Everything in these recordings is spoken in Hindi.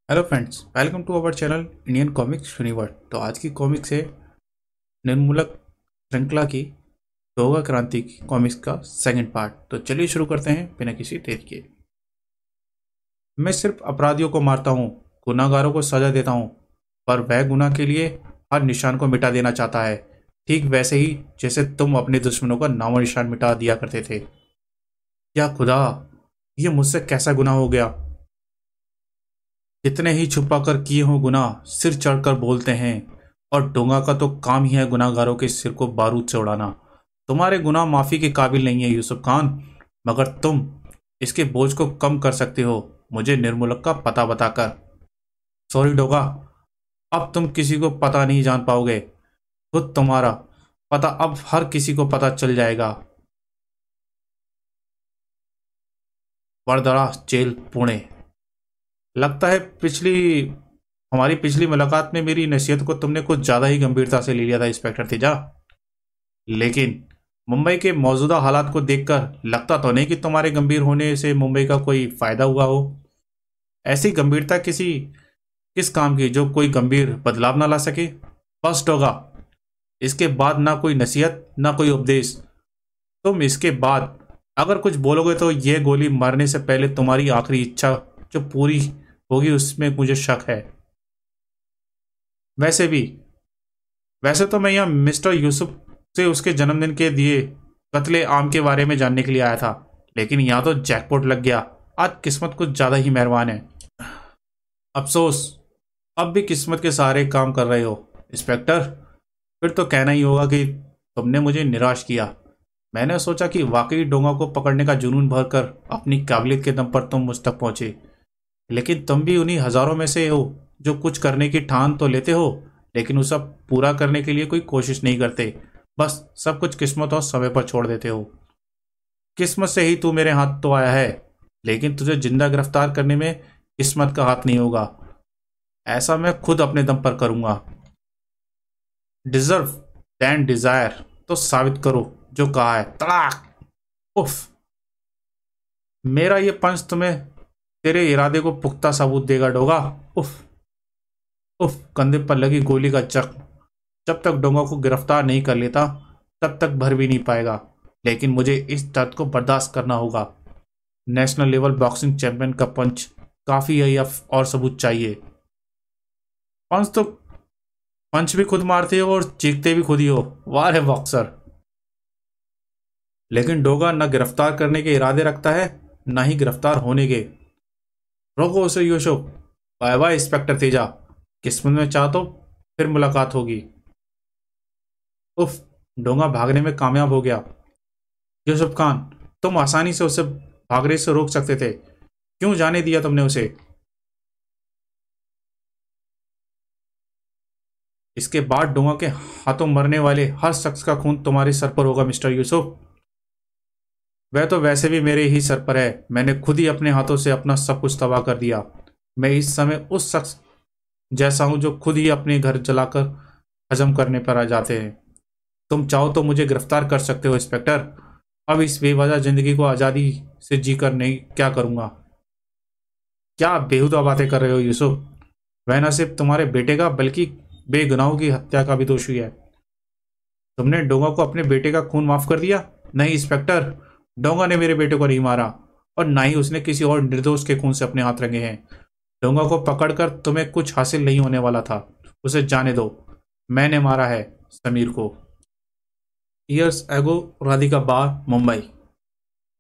Hello friends, welcome to our channel Indian comics universe. तो आज की कॉमिक्स है निर्मूलक श्रृंखला की दोगा क्रांति की कॉमिक्स का सेकंड पार्ट। तो चलिए शुरू करते हैं बिना किसी देरी के। मैं सिर्फ अपराधियों को मारता हूँ, गुनाहगारों को सजा देता हूँ, पर वह गुनाह के लिए हर निशान को मिटा देना चाहता है, ठीक वैसे ही जैसे तुम अपने दुश्मनों का नामो निशान मिटा दिया करते थे। या खुदा, ये मुझसे कैसा गुनाह हो गया। कितने ही छुपा कर किए हो गुनाह सिर चढ़कर बोलते हैं, और डोंगा का तो काम ही है गुनाहगारों के सिर को बारूद से उड़ाना। तुम्हारे गुनाह माफी के काबिल नहीं है यूसुफ खान, मगर तुम इसके बोझ को कम कर सकते हो मुझे निर्मूलक का पता बताकर। सॉरी डोगा, अब तुम किसी को पता नहीं जान पाओगे। खुद तुम्हारा पता अब हर किसी को पता चल जाएगा। वरदरा जेल, पुणे। लगता है हमारी पिछली मुलाकात में मेरी नसीहत को तुमने कुछ ज्यादा ही गंभीरता से ले लिया था इंस्पेक्टर तेजा। लेकिन मुंबई के मौजूदा हालात को देखकर लगता तो नहीं कि तुम्हारे गंभीर होने से मुंबई का कोई फायदा हुआ हो। ऐसी गंभीरता किस काम की जो कोई गंभीर बदलाव ना ला सके। बस होगा, इसके बाद ना कोई नसीहत ना कोई उपदेश। तुम इसके बाद अगर कुछ बोलोगे तो यह गोली मारने से पहले तुम्हारी आखिरी इच्छा जो पूरी होगी उसमें मुझे शक है। वैसे भी वैसे तो मैं यहाँ मिस्टर यूसुफ से उसके जन्मदिन के दिए कत्ले आम के बारे में जानने के लिए आया था, लेकिन यहाँ तो जैकपॉट लग गया। आज किस्मत कुछ ज़्यादा ही मेहरबान है। अफसोस, अब भी किस्मत के सहारे काम कर रहे हो इंस्पेक्टर। फिर तो कहना ही होगा कि तुमने मुझे निराश किया। मैंने सोचा कि वाकई डोंगा को पकड़ने का जुनून भरकर अपनी काबिलियत के दम पर तुम मुझ तक पहुंचे, लेकिन तुम भी उन्हीं हजारों में से हो जो कुछ करने की ठान तो लेते हो, लेकिन उसे पूरा करने के लिए कोई कोशिश नहीं करते। बस सब कुछ किस्मत और समय पर छोड़ देते हो। किस्मत से ही तू मेरे हाथ तो आया है, लेकिन तुझे जिंदा गिरफ्तार करने में किस्मत का हाथ नहीं होगा। ऐसा मैं खुद अपने दम पर करूंगा। डिजर्व दैन डिजायर, तो साबित करो जो कहा है। तड़ाक। उफ, मेरा ये पंच तुम्हें तेरे इरादे को पुख्ता सबूत देगा डोगा। उफ उफ, कंधे पर लगी गोली का जख्म जब तक डोंगा को गिरफ्तार नहीं कर लेता तब तक भर भी नहीं पाएगा, लेकिन मुझे इस दर्द को बर्दाश्त करना होगा। नेशनल लेवल बॉक्सिंग चैंपियन का पंच काफी है या और सबूत चाहिए। पंच पंच भी खुद मारते हो और चीखते भी खुद ही हो। वाह है बॉक्सर। लेकिन डोगा न गिरफ्तार करने के इरादे रखता है, न ही गिरफ्तार होने के। रोको उसे Yusuf. Bye bye inspector Teja. किस्मत में चाह तो फिर मुलाकात होगी। उफ, डोंगा भागने में कामयाब हो गया। यूसुफ खान, तुम आसानी से उसे भागने से रोक सकते थे, क्यों जाने दिया तुमने उसे। इसके बाद डोंगा के हाथों मरने वाले हर शख्स का खून तुम्हारे सर पर होगा मिस्टर यूसुफ। वह तो वैसे भी मेरे ही सर पर है। मैंने खुद ही अपने हाथों से अपना सब कुछ तबाह कर दिया। मैं इस समय उस शख्स जैसा हूं जो खुद ही अपने घर जलाकर हजम करने पर आ जाते हैं। तुम चाहो तो मुझे गिरफ्तार कर सकते हो इंस्पेक्टर। अब इस बेवजह जिंदगी को आज़ादी से जीकर नहीं क्या करूंगा। क्या बेहुदा बातें कर रहे हो यूसुफ। वह न सिर्फ तुम्हारे बेटे का बल्कि बेगुनाहों की हत्या का भी दोषी है। तुमने डोंगा को अपने बेटे का खून माफ कर दिया। नहीं इंस्पेक्टर, डोंगा ने मेरे बेटे को नहीं मारा, और ना ही उसने किसी और निर्दोष के खून से अपने हाथ रंगे हैं। डोंगा को पकड़कर तुम्हें कुछ हासिल नहीं होने वाला था। उसे जाने दो। मैंने मारा है समीर को। ईयर्स एगो, राधिका बार, मुंबई।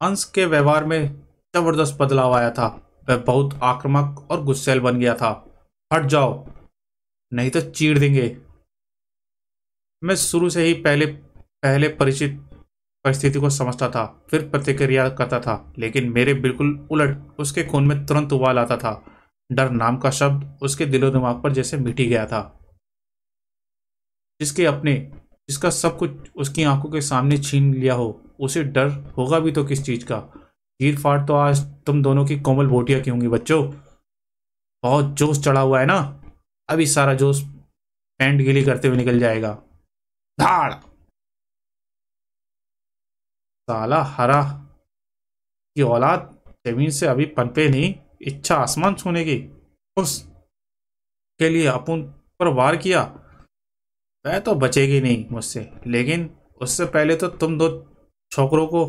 अंश के व्यवहार में जबरदस्त बदलाव आया था। वह बहुत आक्रामक और गुस्सैल बन गया था। हट जाओ, नहीं तो चीर देंगे। मैं शुरू से ही पहले पहले परिचित परिस्थिति को समझता था, फिर प्रतिक्रिया करता था, लेकिन मेरे बिल्कुल उलट उसके खून में तुरंत उबाल आता था। डर नाम का शब्द उसके दिलो दिमाग पर जैसे मिट ही गया था। जिसके अपने जिसका सब कुछ उसकी आंखों के सामने छीन लिया हो, उसे डर होगा भी तो किस चीज का। चीर फाड़ तो आज तुम दोनों की कोमल बोटियां की होंगी बच्चों। बहुत जोश चढ़ा हुआ है ना, अभी सारा जोश पैंट गीली करते हुए निकल जाएगा। धाड़। साला हरा की औलाद जमीन से अभी पनपे नहीं, इच्छा आसमान छूने की। उस के लिए अपन पर वार किया, वह तो बचेगी नहीं मुझसे। लेकिन उससे पहले तो तुम दो छोकरों को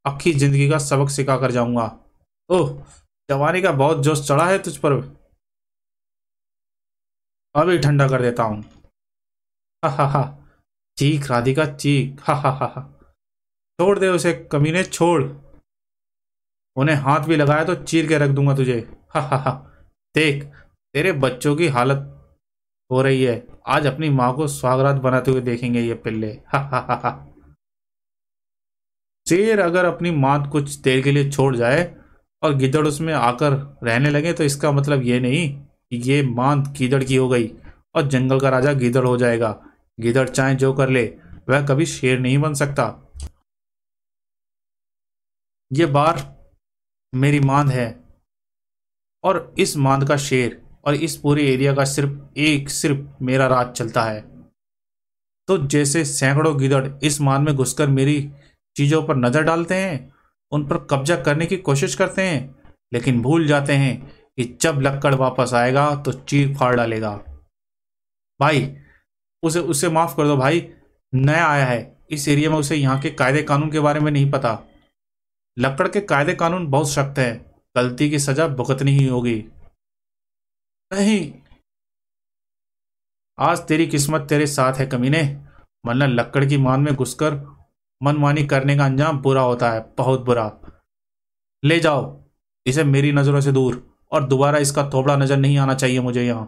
आखी जिंदगी का सबक सिखा कर जाऊंगा। ओह, जवानी का बहुत जोश चढ़ा है तुझ पर, अभी ठंडा कर देता हूँ। हा हा हा, चीख राधिका चीख, हा हा हा हा। छोड़ दे उसे कमीने, छोड़। उन्हें हाथ भी लगाया तो चीर के रख दूंगा तुझे। हा हा हा। देख, तेरे बच्चों की हालत हो रही है, आज अपनी माँ को स्वागरात बनाते हुए देखेंगे ये पिल्ले। हा हा हा हा। शेर अगर अपनी माँ कुछ देर के लिए छोड़ जाए और गिद्दड़ उसमें आकर रहने लगे तो इसका मतलब ये नहीं कि ये माँ गीदड़ की हो गई और जंगल का राजा गीदड़ हो जाएगा। गीदड़ चाहे जो कर ले, वह कभी शेर नहीं बन सकता। ये बार मेरी मांद है और इस मांद का शेर, और इस पूरे एरिया का सिर्फ मेरा राज चलता है। तो जैसे सैकड़ों गीदड़ इस मान में घुसकर मेरी चीजों पर नजर डालते हैं, उन पर कब्जा करने की कोशिश करते हैं, लेकिन भूल जाते हैं कि जब लक्कड़ वापस आएगा तो चीर फाड़ डालेगा। भाई, उसे उसे माफ कर दो भाई, नया आया है इस एरिया में, उसे यहाँ के कायदे कानून के बारे में नहीं पता। लक्कड़ के कायदे कानून बहुत सख्त है, गलती की सजा भुगतनी ही होगी। नहीं, आज तेरी किस्मत तेरे साथ है कमीने, वरना लक्कड़ की मान में घुसकर मनमानी करने का अंजाम बुरा होता है, बहुत बुरा। ले जाओ इसे मेरी नजरों से दूर, और दोबारा इसका थोबड़ा नजर नहीं आना चाहिए मुझे यहाँ।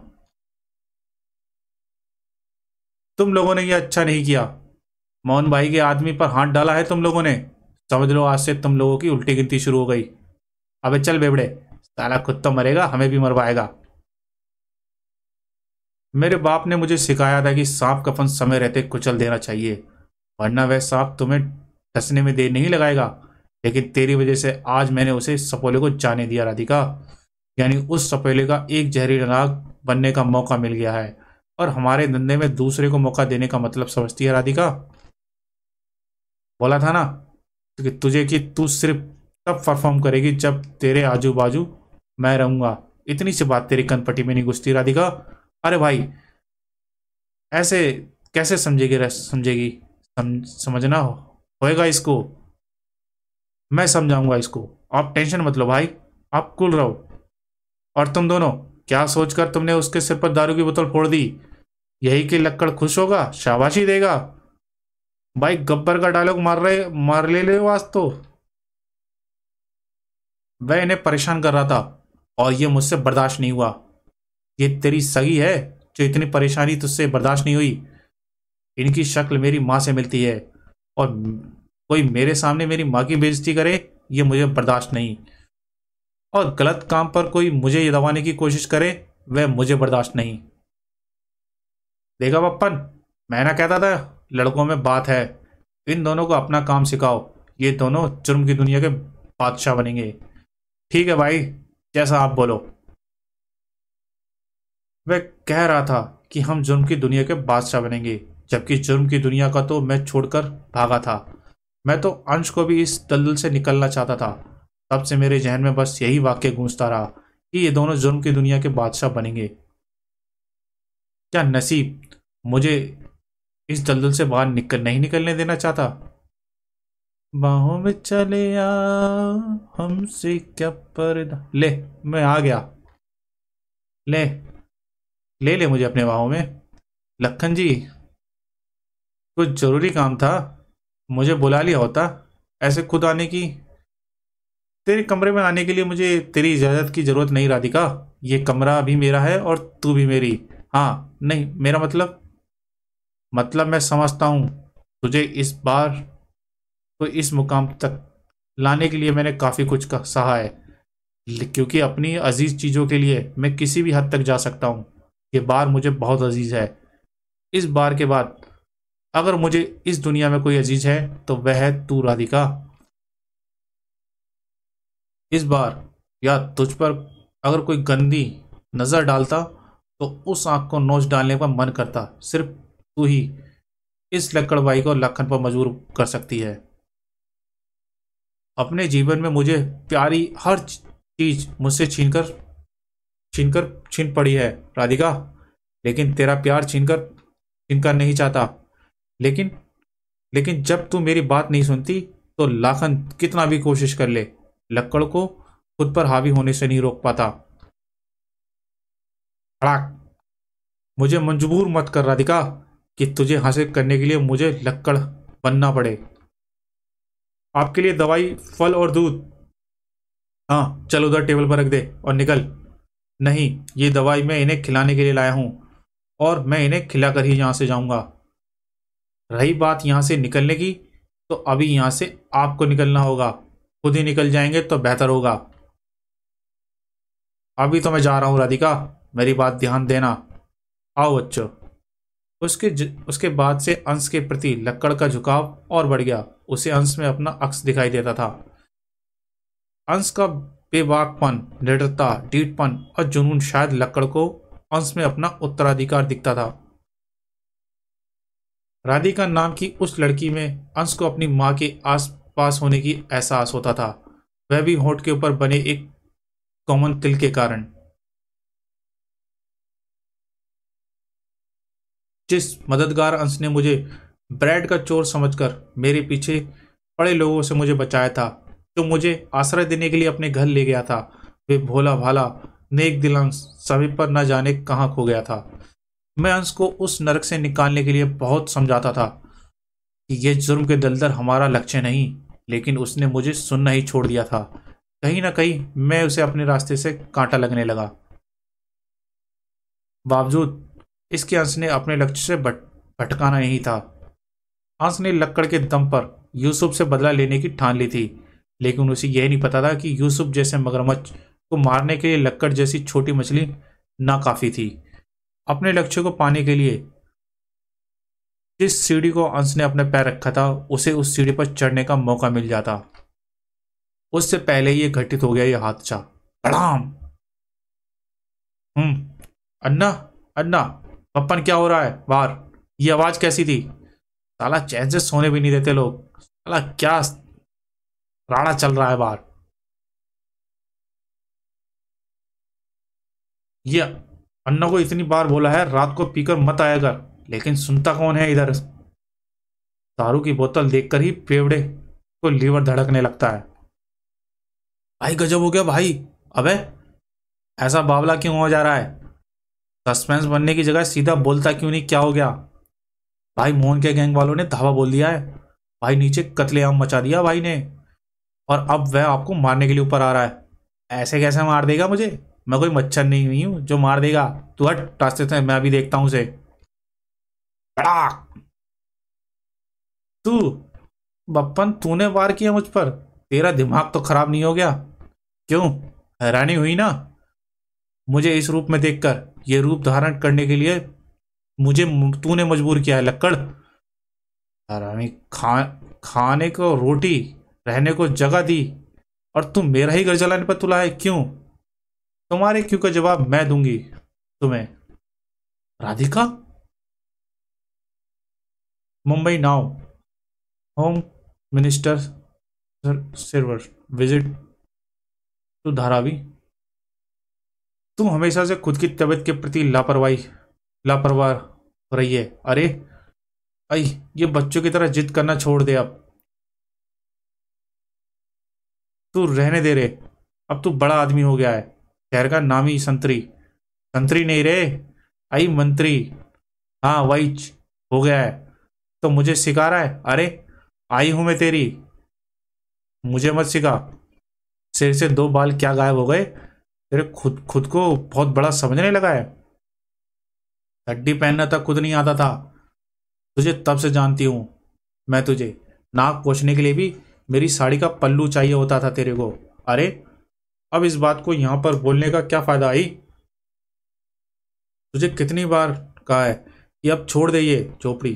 तुम लोगों ने यह अच्छा नहीं किया, मोहन भाई के आदमी पर हाथ डाला है तुम लोगों ने। समझ लो आज से तुम लोगों की उल्टी गिनती शुरू हो गई। अबे चल बेवड़े, साला खुद तो मरेगा, हमें भी मरवाएगा। मेरे बाप ने मुझे सिखाया था कि सांप कफन समय रहते कुचल देना चाहिए, वरना वह सांप तुम्हें डसने में देर नहीं लगाएगा। लेकिन तेरी वजह से आज मैंने उसे सपोले को जाने दिया राधिका, यानी उस सपोले का एक जहरीला नाग बनने का मौका मिल गया है। और हमारे धंधे में दूसरे को मौका देने का मतलब समझती है राधिका। बोला था ना कि तुझे कि तू सिर्फ तब परफॉर्म करेगी जब तेरे आजू बाजू मैं रहूंगा। इतनी सी बात तेरी कनपटी में नहीं घुसती राधिका? अरे भाई, ऐसे कैसे समझेगी? समझना होएगा इसको, मैं समझाऊंगा इसको। आप टेंशन मत लो भाई, आप कूल रहो। और तुम दोनों, क्या सोचकर तुमने उसके सिर पर दारू की बोतल फोड़ दी? यही कि लक्कड़ खुश होगा, शाबाशी देगा? भाई गब्बर का डायलॉग मार ले लो आज तो। वह इन्हें परेशान कर रहा था और ये मुझसे बर्दाश्त नहीं हुआ। ये तेरी सगी है जो इतनी परेशानी तुझसे बर्दाश्त नहीं हुई? इनकी शक्ल मेरी माँ से मिलती है, और कोई मेरे सामने मेरी माँ की बेइज्जती करे, ये मुझे बर्दाश्त नहीं। और गलत काम पर कोई मुझे ये दबाने की कोशिश करे, वह मुझे बर्दाश्त नहीं। देखा पप्पन, मैं ना कहता था लड़कों में बात है। इन दोनों को अपना काम सिखाओ, ये दोनों जुर्म की दुनिया के बादशाह बनेंगे। ठीक है भाई, जैसा आप बोलो। वह कह रहा था कि हम जुर्म की दुनिया के बादशाह बनेंगे, जबकि जुर्म की दुनिया का तो मैं छोड़कर भागा था। मैं तो अंश को भी इस दलदल से निकलना चाहता था। तब से मेरे जहन में बस यही वाक्य गूंजता रहा कि ये दोनों जुर्म की दुनिया के बादशाह बनेंगे। क्या नसीब मुझे इस दलदल से बाहर नहीं निकलने देना चाहता। बाहों में चले आ, हमसे क्या पर्दा। ले, मैं आ गया। ले, ले ले मुझे अपने बाहों में। लखन जी, कुछ जरूरी काम था, मुझे बुला लिया होता। ऐसे खुद आने की, तेरे कमरे में आने के लिए मुझे तेरी इजाजत की जरूरत नहीं राधिका। ये कमरा भी मेरा है और तू भी मेरी। हाँ, नहीं, मेरा मतलब मैं समझता हूँ तुझे इस बार तो इस मुकाम तक लाने के लिए मैंने काफी कुछ का सहा है, क्योंकि अपनी अजीज चीजों के लिए मैं किसी भी हद तक जा सकता हूँ। ये बार मुझे बहुत अजीज है। इस बार के बाद अगर मुझे इस दुनिया में कोई अजीज है तो वह है तू राधिका। इस बार या तुझ पर अगर कोई गंदी नजर डालता तो उस आंख को नोच डालने का मन करता। सिर्फ तू ही इस लक्कड़बाई को लखन पर मजबूर कर सकती है। अपने जीवन में मुझे प्यारी हर चीज मुझसे छीन पड़ी है राधिका। लेकिन तेरा प्यार छीनकर छीनकर नहीं चाहता। लेकिन लेकिन जब तू मेरी बात नहीं सुनती तो लाखन कितना भी कोशिश कर ले, लक्कड़ को खुद पर हावी होने से नहीं रोक पाता। खड़ाक। मुझे मजबूर मत कर राधिका कि तुझे हासिल करने के लिए मुझे लक्कड़ बनना पड़े। आपके लिए दवाई, फल और दूध। हाँ चल उधर टेबल पर रख दे और निकल। नहीं, ये दवाई मैं इन्हें खिलाने के लिए लाया हूं और मैं इन्हें खिलाकर ही यहां से जाऊंगा। रही बात यहां से निकलने की, तो अभी यहां से आपको निकलना होगा। खुद ही निकल जाएंगे तो बेहतर होगा। अभी तो मैं जा रहा हूं राधिका, मेरी बात ध्यान देना। आओ बच्चों। उसके बाद से अंश के प्रति लक्कड़ का झुकाव और बढ़ गया। उसे अंश में अपना अक्स दिखाई देता था। अंश का बेबाकपन, निडरता, ढीठपन और जुनून शायद लक्कड़ को अंश में अपना उत्तराधिकार दिखता था। राधिका नाम की उस लड़की में अंश को अपनी मां के आस पास होने की एहसास होता था, वह भी होंठ के ऊपर बने एक कॉमन तिल के कारण। जिस मददगार अंश ने मुझे ब्रेड का चोर समझकर मेरे पीछे पड़े लोगों से मुझे बचाया था, जो मुझे आश्रय देने के लिए अपने घर ले गया था, वे भोला भाला नेक दिल अंश सभी पर न जाने कहाँ खो गया था। मैं अंश को उस नरक से निकालने के लिए बहुत समझाता था कि यह जुर्म के दलदल हमारा लक्ष्य नहीं, लेकिन उसने मुझे सुनना ही छोड़ दिया था। कहीं ना कहीं मैं उसे अपने रास्ते से कांटा लगने लगा। बावजूद इसके अंश ने अपने लक्ष्य से भटकाना नहीं था। अंश ने लक्कड़ के दम पर यूसुफ से बदला लेने की ठान ली थी, लेकिन उसे यह नहीं पता था कि यूसुफ जैसे मगरमच्छ को मारने के लिए लक्कड़ जैसी छोटी मछली नाकाफी थी। अपने लक्ष्य को पाने के लिए जिस सीढ़ी को अंश ने अपने पैर रखा था, उसे उस सीढ़ी पर चढ़ने का मौका मिल जाता। उससे पहले ये घटित हो गया ये हादसा। धड़ाम। अन्ना, अन्ना, पप्पन क्या हो रहा है बाहर? ये आवाज कैसी थी? साला चैन से सोने भी नहीं देते लोग। साला क्या राड़ा चल रहा है बाहर? ये अन्ना को इतनी बार बोला है रात को पीकर मत आया कर, लेकिन सुनता कौन है इधर? दारू की बोतल देखकर ही फेफड़े को लीवर धड़कने लगता है। भाई गजब हो गया भाई। अबे ऐसा बावला क्यों हो जा रहा है? सस्पेंस बनने की जगह सीधा बोलता क्यों नहीं, क्या हो गया? भाई मोहन के गैंग वालों ने धावा बोल दिया है। भाई नीचे कत्लेआम मचा दिया भाई ने, और अब वह आपको मारने के लिए ऊपर आ रहा है। ऐसे कैसे मार देगा मुझे? मैं कोई मच्छर नहीं हूं जो मार देगा। तू हट रास्ते से, मैं अभी देखता हूं उसे। तू बप्पन, तूने वार किया मुझ पर? तेरा दिमाग तो खराब नहीं हो गया? क्यों, हैरानी हुई ना मुझे इस रूप में देखकर? ये रूप धारण करने के लिए मुझे तूने मजबूर किया है लक्कड़। हैरानी। खाने को रोटी, रहने को जगह दी, और तुम मेरा ही घर जलाने पर तुला है। क्यों? तुम्हारे क्यों का जवाब मैं दूंगी तुम्हें। Radhika. Mumbai now. Home minister server visit to Dharavi. तुम हमेशा से खुद की तबीयत के प्रति लापरवाह हो रही है। अरे आई, ये बच्चों की तरह जिद करना छोड़ दे अब। तू रहने दे रे, अब तू बड़ा आदमी हो गया है। शहर का नामी संतरी, संतरी नहीं रे, आई मंत्री। हाँ वही हो गया है। तो मुझे सिखा रहा है? अरे आई हूं मैं तेरी, मुझे मत सिखा। सिर से 2 बाल क्या गायब हो गए? तेरे खुद खुद को बहुत बड़ा समझने लगा है। हड्डी पहनना तक खुद नहीं आता था। तुझे तब से जानती हूं मैं तुझे। नाक पोंछने के लिए भी मेरी साड़ी का पल्लू चाहिए होता था तेरे को। अरे अब इस बात को यहां पर बोलने का क्या फायदा? आई तुझे कितनी बार कहा है कि अब छोड़ दे ये झोपड़ी।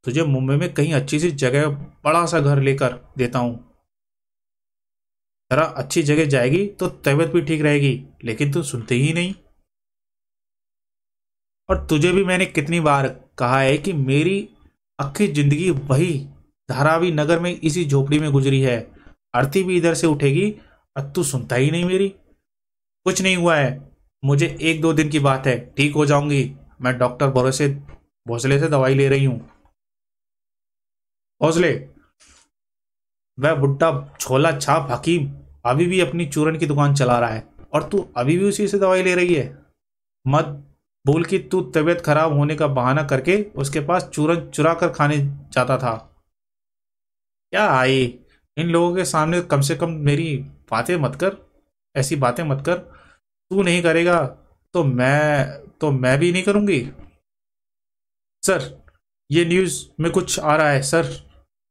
तुझे मुंबई में कहीं अच्छी सी जगह बड़ा सा घर लेकर देता हूं। जरा अच्छी जगह जाएगी तो तबीयत भी ठीक रहेगी, लेकिन तू सुनते ही नहीं। और तुझे भी मैंने कितनी बार कहा है कि मेरी आखिरी जिंदगी वही धारावी नगर में इसी झोपड़ी में गुजरी है। आरती भी इधर से उठेगी और तू सुनता ही नहीं मेरी। कुछ नहीं हुआ है, मुझे 1-2 दिन की बात है, ठीक हो जाऊंगी। मैं डॉक्टर भोसले से दवाई ले रही हूँ। भोसले, वह बुड्ढा छोला छाप हकीम अभी भी अपनी चूरन की दुकान चला रहा है और तू अभी भी उसी से दवाई ले रही है। मत भूल कि तू तबीयत खराब होने का बहाना करके उसके पास चूरन चुरा कर खाने जाता था। क्या आई, इन लोगों के सामने कम से कम मेरी बातें मत कर, ऐसी बातें मत कर। तू नहीं करेगा तो मैं भी नहीं करूंगी। सर, ये न्यूज़ में कुछ आ रहा है sir.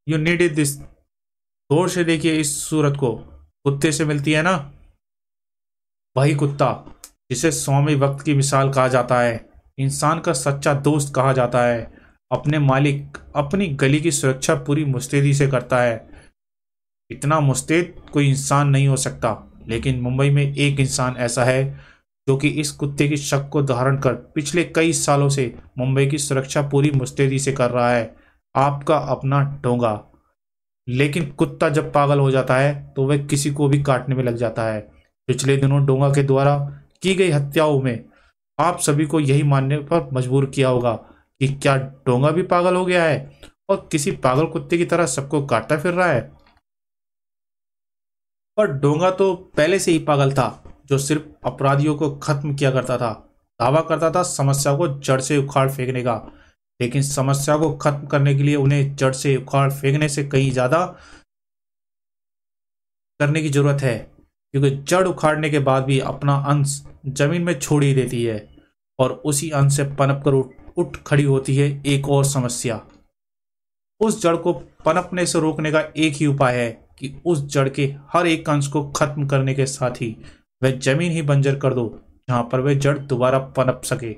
You need it this. गौर से देखिए इस सूरत को, कुत्ते से मिलती है ना। वही कुत्ता जिसे स्वामी वक्त की मिसाल कहा जाता है, इंसान का सच्चा दोस्त कहा जाता है, अपने मालिक अपनी गली की सुरक्षा पूरी मुस्तैदी से करता है। इतना मुस्तैद कोई इंसान नहीं हो सकता, लेकिन मुंबई में एक इंसान ऐसा है जो कि इस कुत्ते की शक को धारण कर पिछले कई सालों से मुंबई की सुरक्षा पूरी मुस्तैदी से कर रहा है। आपका अपना डोंगा। लेकिन कुत्ता जब पागल हो जाता है तो वह किसी को भी काटने में लग जाता है। पिछले दिनों डोंगा के द्वारा की गई हत्याओं में आप सभी को यही मानने पर मजबूर किया होगा कि क्या डोंगा भी पागल हो गया है और किसी पागल कुत्ते की तरह सबको काटता फिर रहा है। पर डोंगा तो पहले से ही पागल था, जो सिर्फ अपराधियों को खत्म किया करता था। दावा करता था समस्या को जड़ से उखाड़ फेंकने का, लेकिन समस्या को खत्म करने के लिए उन्हें जड़ से उखाड़ फेंकने से कहीं ज्यादा करने की जरूरत है, क्योंकि जड़ उखाड़ने के बाद भी अपना अंश जमीन में छोड़ ही देती है और उसी अंश से पनप कर उठ खड़ी होती है एक और समस्या। उस जड़ को पनपने से रोकने का एक ही उपाय है कि उस जड़ के हर एक अंश को खत्म करने के साथ ही वह जमीन ही बंजर कर दो जहां पर वह जड़ दोबारा पनप सके।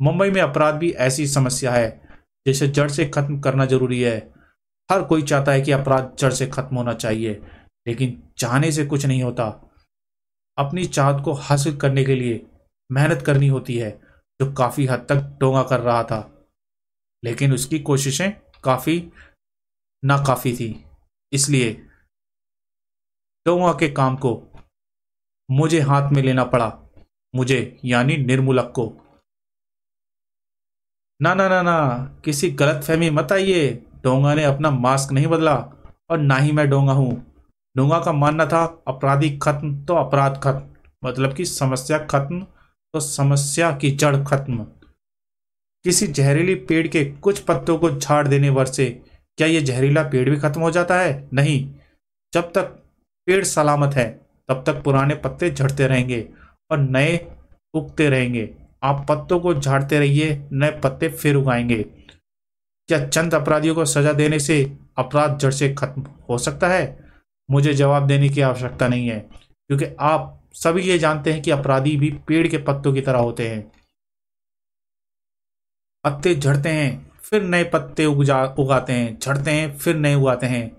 मुंबई में अपराध भी ऐसी समस्या है जिसे जड़ से खत्म करना जरूरी है। हर कोई चाहता है कि अपराध जड़ से खत्म होना चाहिए, लेकिन चाहने से कुछ नहीं होता। अपनी चाहत को हासिल करने के लिए मेहनत करनी होती है, जो काफी हद तक डोंगा कर रहा था, लेकिन उसकी कोशिशें काफी नाकाफी थी। इसलिए डोंगा के काम को मुझे हाथ में लेना पड़ा, मुझे यानी निर्मूलक को। ना ना ना ना, किसी गलत फहमी मत आइए। डोंगा ने अपना मास्क नहीं बदला और ना ही मैं डोंगा हूं। डोंगा का मानना था अपराधी खत्म तो अपराध खत्म, मतलब कि समस्या खत्म तो समस्या की जड़ खत्म। किसी जहरीली पेड़ के कुछ पत्तों को झाड़ देने वर से क्या यह जहरीला पेड़ भी खत्म हो जाता है? नहीं। जब तक पेड़ सलामत है तब तक पुराने पत्ते झड़ते रहेंगे और नए उगते रहेंगे। आप पत्तों को झाड़ते रहिए, नए पत्ते फिर उगाएंगे। क्या चंद अपराधियों को सजा देने से अपराध जड़ से खत्म हो सकता है? मुझे जवाब देने की आवश्यकता नहीं है, क्योंकि आप सभी ये जानते हैं कि अपराधी भी पेड़ के पत्तों की तरह होते हैं। पत्ते झड़ते हैं फिर नए पत्ते उगाते हैं, झड़ते हैं फिर नए उगाते हैं।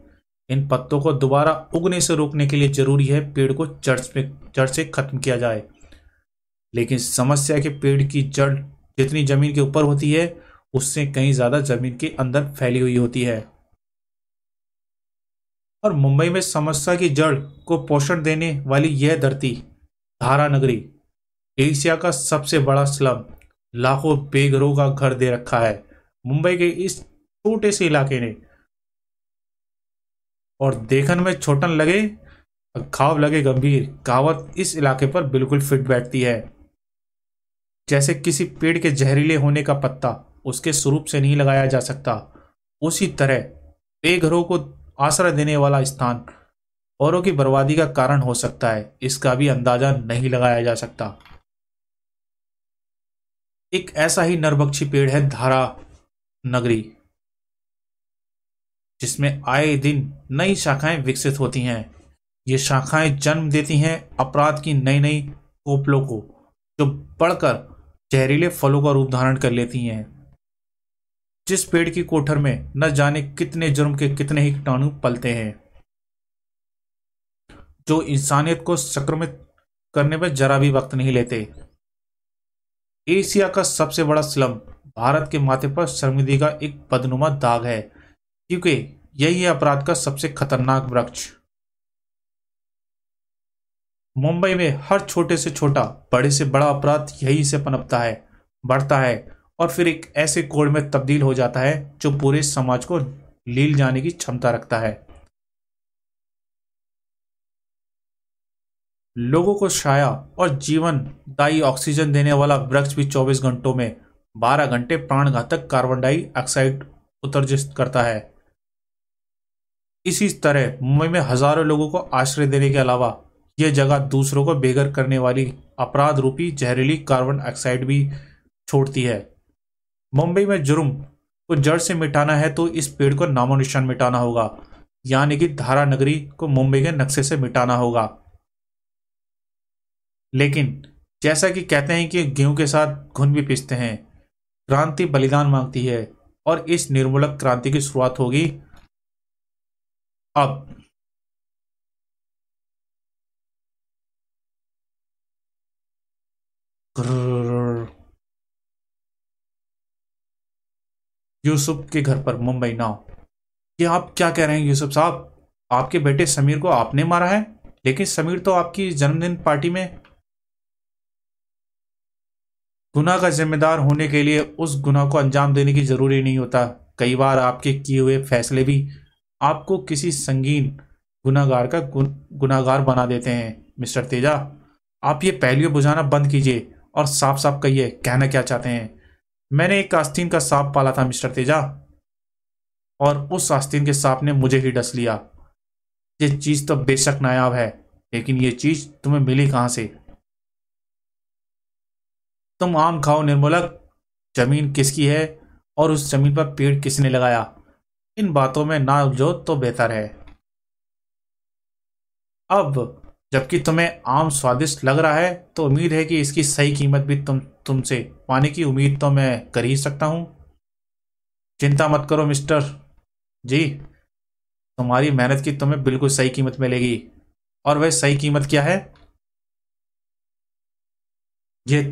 इन पत्तों को दोबारा उगने से रोकने के लिए जरूरी है पेड़ को जड़ से खत्म किया जाए। लेकिन समस्या के पेड़ की जड़ जितनी जमीन के ऊपर होती है उससे कहीं ज्यादा जमीन के अंदर फैली हुई होती है। और मुंबई में समस्या की जड़ को पोषण देने वाली यह धरती, धारा नगरी, एशिया का सबसे बड़ा स्लम, लाखों बेघरों का घर दे रखा है मुंबई के इस छोटे से इलाके ने। और देखन में छोटन लगे घाव लगे गंभीर कहावत इस इलाके पर बिल्कुल फिट बैठती है। जैसे किसी पेड़ के जहरीले होने का पत्ता उसके स्वरूप से नहीं लगाया जा सकता, उसी तरह बेघरों को आश्रय देने वाला स्थान औरों की बर्बादी का कारण हो सकता है, इसका भी अंदाजा नहीं लगाया जा सकता। एक ऐसा ही नरभक्षी पेड़ है धारा नगरी, जिसमें आए दिन नई शाखाएं विकसित होती हैं। ये शाखाएं जन्म देती हैं अपराध की नई नई कोपलों को, जो बढ़कर जहरीले फलों का रूप धारण कर लेती हैं। जिस पेड़ की कोठर में न जाने कितने जुर्म के कितने ही कीटाणु पलते हैं, जो इंसानियत को संक्रमित करने में जरा भी वक्त नहीं लेते। एशिया का सबसे बड़ा स्लम भारत के माथे पर शर्मिंदगी का एक बदनुमा दाग है, क्योंकि यही है अपराध का सबसे खतरनाक वृक्ष। मुंबई में हर छोटे से छोटा, बड़े से बड़ा अपराध यहीं से पनपता है, बढ़ता है और फिर एक ऐसे कोड में तब्दील हो जाता है जो पूरे समाज को लील जाने की क्षमता रखता है। लोगों को छाया और जीवन दायी ऑक्सीजन देने वाला वृक्ष भी 24 घंटों में 12 घंटे प्राणघातक कार्बन डाइऑक्साइड उत्सर्जित करता है। इसी तरह मुंबई में हजारों लोगों को आश्रय देने के अलावा यह जगह दूसरों को बेघर करने वाली अपराध रूपी जहरीली कार्बन डाइऑक्साइड भी छोड़ती है। मुंबई में जुर्म को जड़ से मिटाना है तो इस पेड़ को नामो निशान मिटाना होगा, यानी कि धारा नगरी को मुंबई के नक्शे से मिटाना होगा। लेकिन जैसा कि कहते हैं कि गेहूं के साथ घुन भी पीसते हैं, क्रांति बलिदान मांगती है और इस निर्मूलक क्रांति की शुरुआत होगी अब। यूसुफ के घर पर मुंबई नाउ। ये आप क्या कह रहे हैं यूसुफ साहब? आपके बेटे समीर को आपने मारा है? लेकिन समीर तो आपकी जन्मदिन पार्टी में। गुनाह का जिम्मेदार होने के लिए उस गुनाह को अंजाम देने की जरूरी नहीं होता। कई बार आपके किए हुए फैसले भी आपको किसी संगीन गुनाहगार का गुनाहगार बना देते हैं। मिस्टर तेजा, आप ये पहलियों बुझाना बंद कीजिए और साफ साफ कहिए, कहना क्या चाहते हैं। मैंने एक आस्तीन का सांप पाला था मिस्टर तेजा, और उस आस्तीन के सांप ने मुझे ही डस लिया। ये चीज तो बेशक नायाब है, लेकिन ये चीज तुम्हें मिली कहां से? तुम आम खाओ निर्मूलक। जमीन किसकी है और उस जमीन पर पेड़ किसने लगाया, इन बातों में ना उलझो तो बेहतर है। अब जबकि तुम्हें आम स्वादिष्ट लग रहा है तो उम्मीद है कि इसकी सही कीमत भी तुमसे पाने की उम्मीद तो मैं कर ही सकता हूं। चिंता मत करो मिस्टर जी, तुम्हारी मेहनत की तुम्हें बिल्कुल सही कीमत मिलेगी। और वह सही कीमत क्या है, ये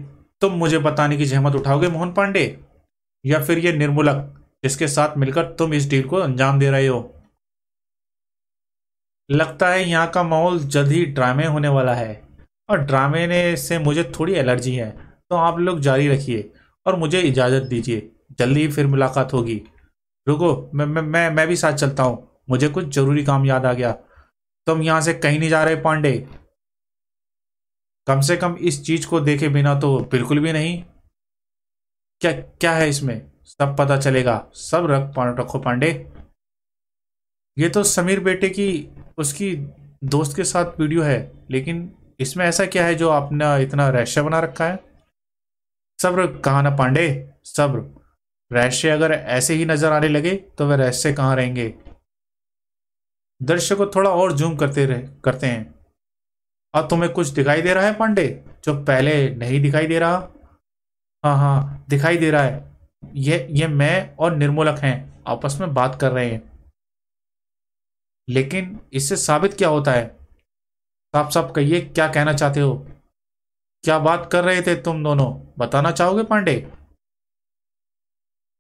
तुम मुझे बताने की जहमत उठाओगे मोहन पांडे, या फिर ये निर्मूलक जिसके साथ मिलकर तुम इस डील को अंजाम दे रहे हो? लगता है यहाँ का माहौल जल्द ही ड्रामे होने वाला है, और ड्रामे ने से मुझे थोड़ी एलर्जी है। तो आप लोग जारी रखिए और मुझे इजाज़त दीजिए, जल्दी ही फिर मुलाकात होगी। रुको, मैं भी साथ चलता हूँ, मुझे कुछ जरूरी काम याद आ गया। तुम यहाँ से कहीं नहीं जा रहे पांडे? कम से कम इस चीज को देखे बिना तो बिल्कुल भी नहीं। क्या क्या है इसमें? सब पता चलेगा, सब रखो पांडे। ये तो समीर बेटे की उसकी दोस्त के साथ वीडियो है, लेकिन इसमें ऐसा क्या है जो आपने इतना रहस्य बना रखा है? सब्र कहाँ ना पांडे, सब्र। रहस्य अगर ऐसे ही नजर आने लगे तो वह रहस्य कहाँ रहेंगे? दृश्य को थोड़ा और जूम करते हैं। अब तुम्हें कुछ दिखाई दे रहा है पांडे जो पहले नहीं दिखाई दे रहा? हाँ हाँ, दिखाई दे रहा है। ये मैं और निर्मूलक हैं, आपस में बात कर रहे हैं। लेकिन इससे साबित क्या होता है? साफ साफ कहिए, क्या कहना चाहते हो? क्या बात कर रहे थे तुम दोनों, बताना चाहोगे पांडे?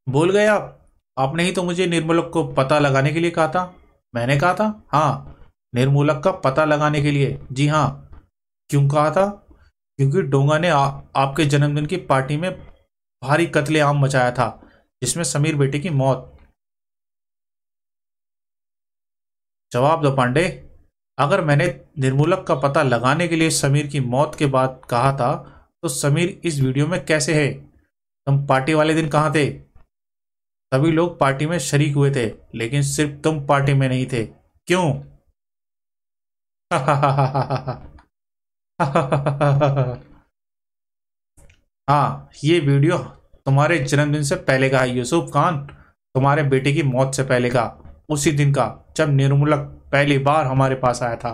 भूल गए आप? आपने ही तो मुझे निर्मूलक को पता लगाने के लिए कहा था। मैंने कहा था, हाँ, निर्मूलक का पता लगाने के लिए, जी हाँ। क्यों कहा था? क्योंकि डोंगा ने आपके जन्मदिन की पार्टी में भारी कत्लेआम मचाया था, जिसमें समीर बेटे की मौत। जवाब दो पांडे। अगर मैंने निर्मूलक का पता लगाने के लिए समीर की मौत के बाद कहा था, तो समीर इस वीडियो में कैसे है? तुम पार्टी वाले दिन कहाँ थे? सभी लोग पार्टी में शरीक हुए थे, लेकिन सिर्फ तुम पार्टी में नहीं थे। क्यों? हाँ, ये वीडियो तुम्हारे जन्मदिन से पहले का है यूसुफ खान, तुम्हारे बेटे की मौत से पहले का, उसी दिन का जब निर्मूलक पहली बार हमारे पास आया था।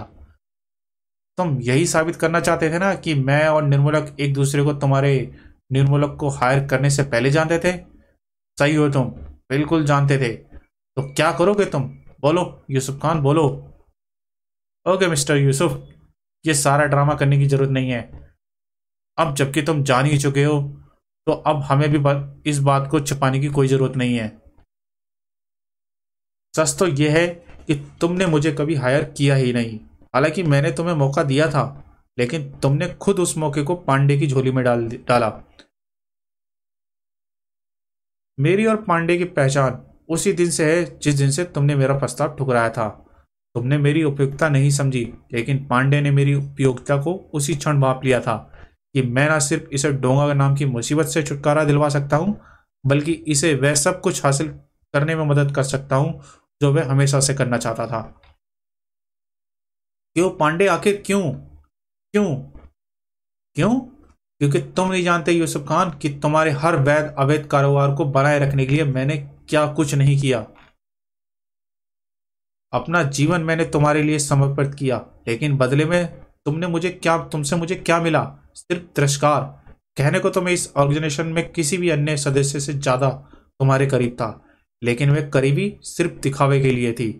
तुम यही साबित करना चाहते थे ना कि मैं और निर्मूलक एक दूसरे को तुम्हारे निर्मूलक को हायर करने से पहले जानते थे। सही हो तुम, बिल्कुल जानते थे। तो क्या करोगे तुम? बोलो यूसुफ खान, बोलो। ओके मिस्टर यूसुफ, ये सारा ड्रामा करने की जरूरत नहीं है। अब जबकि तुम जान ही चुके हो, तो अब हमें भी इस बात को छिपाने की कोई जरूरत नहीं है। सच तो यह है कि तुमने मुझे कभी हायर किया ही नहीं, हालांकि मैंने तुम्हें मौका दिया था। लेकिन तुमने खुद उस मौके को पांडे की झोली में डाला। मेरी और पांडे की पहचान उसी दिन से है जिस दिन से तुमने मेरा प्रस्ताव ठुकराया था। तुमने मेरी उपयोगिता नहीं समझी, लेकिन पांडे ने मेरी उपयोगिता को उसी क्षण भांप लिया था कि मैं न सिर्फ इसे डोंगा नाम की मुसीबत से छुटकारा दिलवा सकता हूँ, बल्कि इसे वह सब कुछ हासिल करने में मदद कर सकता हूँ जो वह हमेशा से करना चाहता था। क्यों पांडे, आखिर क्यों? क्यों? क्यों? क्योंकि तुम नहीं जानते यूसुफ खान कि तुम्हारे हर वैध अवैध कारोबार को बनाए रखने के लिए मैंने क्या कुछ नहीं किया। अपना जीवन मैंने तुम्हारे लिए समर्पित किया, लेकिन बदले में तुमसे मुझे क्या मिला? सिर्फ तिरस्कार। कहने को तो मैं इस ऑर्गेनाइजेशन में किसी भी अन्य सदस्य से ज्यादा तुम्हारे करीब था, लेकिन वे करीबी सिर्फ दिखावे के लिए थी।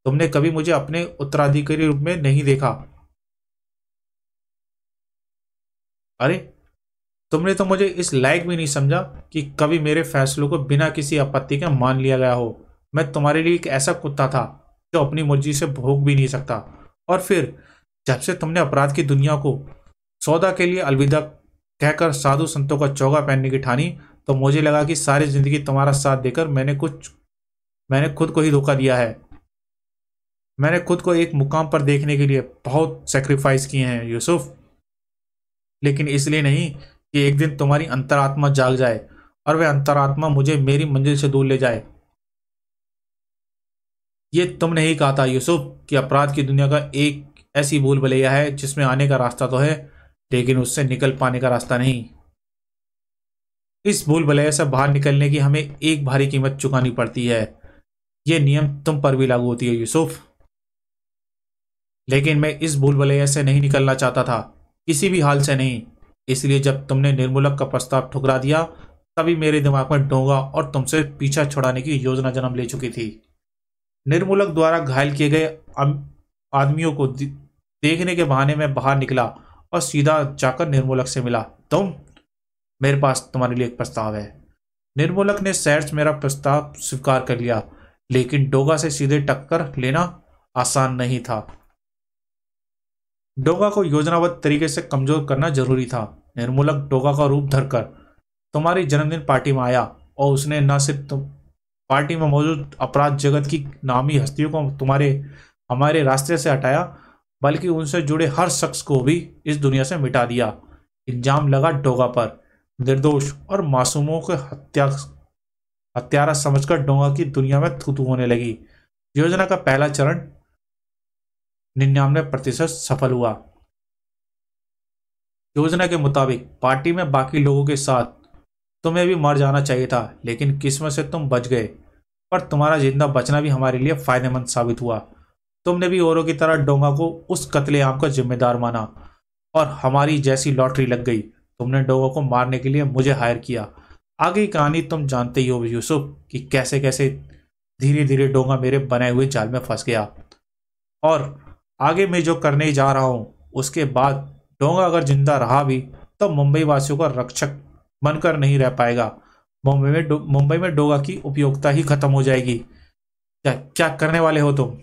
तुमने कभी मुझे अपने उत्तराधिकारी रूप में नहीं देखा। अरे, तुमने तो मुझे इस लायक भी नहीं समझा कि कभी मेरे फैसलों को बिना किसी आपत्ति के मान लिया गया हो। मैं तुम्हारे लिए एक ऐसा कुत्ता था जो अपनी मर्जी से भोग भी नहीं सकता। और फिर जब से तुमने अपराध की दुनिया को सौदा के लिए अलविदा कहकर साधु संतों का चौगा पहनने की ठानी, तो मुझे लगा कि सारी जिंदगी तुम्हारा साथ देकर मैंने खुद को ही धोखा दिया है। मैंने खुद को एक मुकाम पर देखने के लिए बहुत सेक्रीफाइस किए हैं यूसुफ, लेकिन इसलिए नहीं कि एक दिन तुम्हारी अंतरात्मा जाग जाए और वह अंतरात्मा मुझे मेरी मंजिल से दूर ले जाए। ये तुमने ही कहा था यूसुफ कि अपराध की दुनिया का एक ऐसी भूल भुलैया है जिसमें आने का रास्ता तो है, लेकिन उससे निकल पाने का रास्ता नहीं। इस भूल भुलैया से बाहर निकलने की हमें एक भारी कीमत चुकानी पड़ती है। यह नियम तुम पर भी लागू होती है यूसुफ। लेकिन मैं इस भूल भुलैया से नहीं निकलना चाहता था, किसी भी हाल से नहीं। इसलिए जब तुमने निर्मूलक का प्रस्ताव ठुकरा दिया, तभी मेरे दिमाग में डोंगा और तुमसे पीछा छुड़ाने की योजना जन्म ले चुकी थी। निर्मूलक द्वारा घायल किए गए आदमियों को देखने के बहाने में बाहर निकला और सीधा जाकर निर्मूलक से मिला। मेरे पास तुम्हारे लिए एक प्रस्ताव है। निर्मूलक ने सहर्ष मेरा प्रस्ताव स्वीकार कर लिया, लेकिन डोगा से सीधे टक्कर लेना आसान नहीं था। डोगा को योजनाबद्ध तरीके से कमजोर करना जरूरी था। निर्मूलक डोगा का रूप धरकर तुम्हारी जन्मदिन पार्टी में आया और उसने न सिर्फ पार्टी में मौजूद अपराध जगत की नामी हस्तियों को हमारे रास्ते से हटाया, बल्कि उनसे जुड़े हर शख्स को भी इस दुनिया से मिटा दिया। इल्जाम लगा डोगा पर। निर्दोष और मासूमों को हत्यारा समझकर डोगा की दुनिया में थू थू होने लगी। योजना का पहला चरण 99% सफल हुआ। योजना के मुताबिक पार्टी में बाकी लोगों के साथ तुम्हें भी मर जाना चाहिए था, लेकिन किस्मत से तुम बच गए। पर तुम्हारा जिंदा बचना भी हमारे लिए फायदेमंद साबित हुआ। तुमने भी औरों की तरह डोंगा को उस कत्लेआम का जिम्मेदार माना और हमारी जैसी लॉटरी लग गई। तुमने डोंगा को मारने के लिए मुझे हायर किया। आगे की कहानी तुम जानते ही हो यूसुफ कि कैसे कैसे धीरे धीरे डोंगा मेरे बनाए हुए जाल में फंस गया। और आगे मैं जो करने जा रहा हूं, उसके बाद डोंगा अगर जिंदा रहा भी तो मुंबई वासियों का रक्षक बनकर नहीं रह पाएगा। मुंबई में डोगा की उपयोगिता ही खत्म हो जाएगी। क्या क्या करने वाले हो तुम?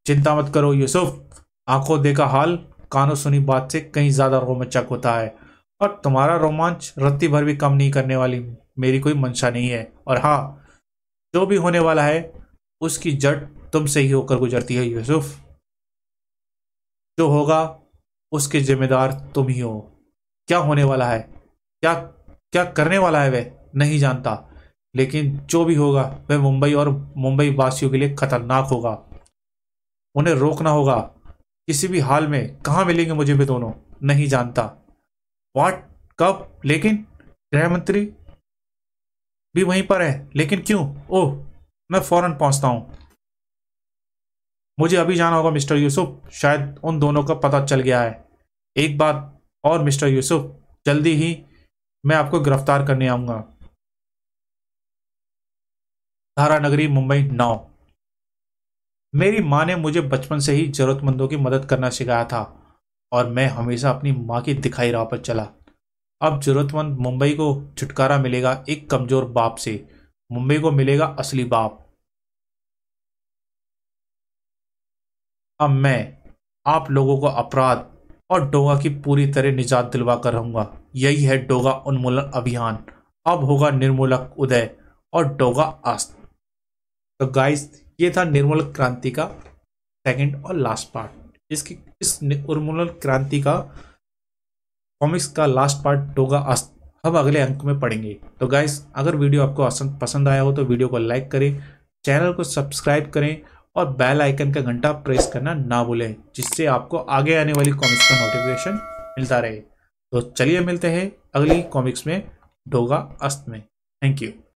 चिंता मत करो यूसुफ। आंखों देखा हाल कानों सुनी बात से कहीं ज्यादा रोमांचक होता है, और तुम्हारा रोमांच रत्ती भर भी कम नहीं करने वाली मेरी कोई मंशा नहीं है। और हाँ, जो भी होने वाला है उसकी जड़ तुमसे ही होकर गुजरती है यूसुफ। जो होगा उसके जिम्मेदार तुम ही हो। क्या होने वाला है, क्या क्या करने वाला है, वह नहीं जानता, लेकिन जो भी होगा वह मुंबई और मुंबई वासियों के लिए खतरनाक होगा। उन्हें रोकना होगा किसी भी हाल में। कहाँ मिलेंगे मुझे भी दोनों, नहीं जानता। व्हाट, कब? लेकिन गृह मंत्री भी वहीं पर है, लेकिन क्यों? ओह, मैं फौरन पहुंचता हूं। मुझे अभी जाना होगा मिस्टर यूसुफ। शायद उन दोनों का पता चल गया है। एक बात और मिस्टर यूसुफ, जल्दी ही मैं आपको गिरफ्तार करने आऊंगा। धारा नगरी, मुंबई 9। मेरी माँ ने मुझे बचपन से ही जरूरतमंदों की मदद करना सिखाया था, और मैं हमेशा अपनी माँ की दिखाई राह पर चला। अब जरूरतमंद मुंबई को छुटकारा मिलेगा एक कमजोर बाप से। मुंबई को मिलेगा असली बाप। अब मैं आप लोगों को अपराध और डोगा की पूरी तरह निजात दिलवा कर रहूंगा। यही है डोगा उन्मूलन अभियान। अब होगा निर्मूलक उदय और डोगा अस्त। तो गाइस, ये था निर्मूलक क्रांति का सेकंड और लास्ट पार्ट। इस उन्मूलन क्रांति का कॉमिक्स का लास्ट पार्ट डोगा अस्त हम अगले अंक में पढ़ेंगे। तो गाइस, अगर वीडियो आपको पसंद आया हो तो वीडियो को लाइक करें, चैनल को सब्सक्राइब करें और बेल आइकन का घंटा प्रेस करना ना भूलें, जिससे आपको आगे आने वाली कॉमिक्स का नोटिफिकेशन मिलता रहे। तो चलिए मिलते हैं अगली कॉमिक्स में डोगा अस्त में। Thank you.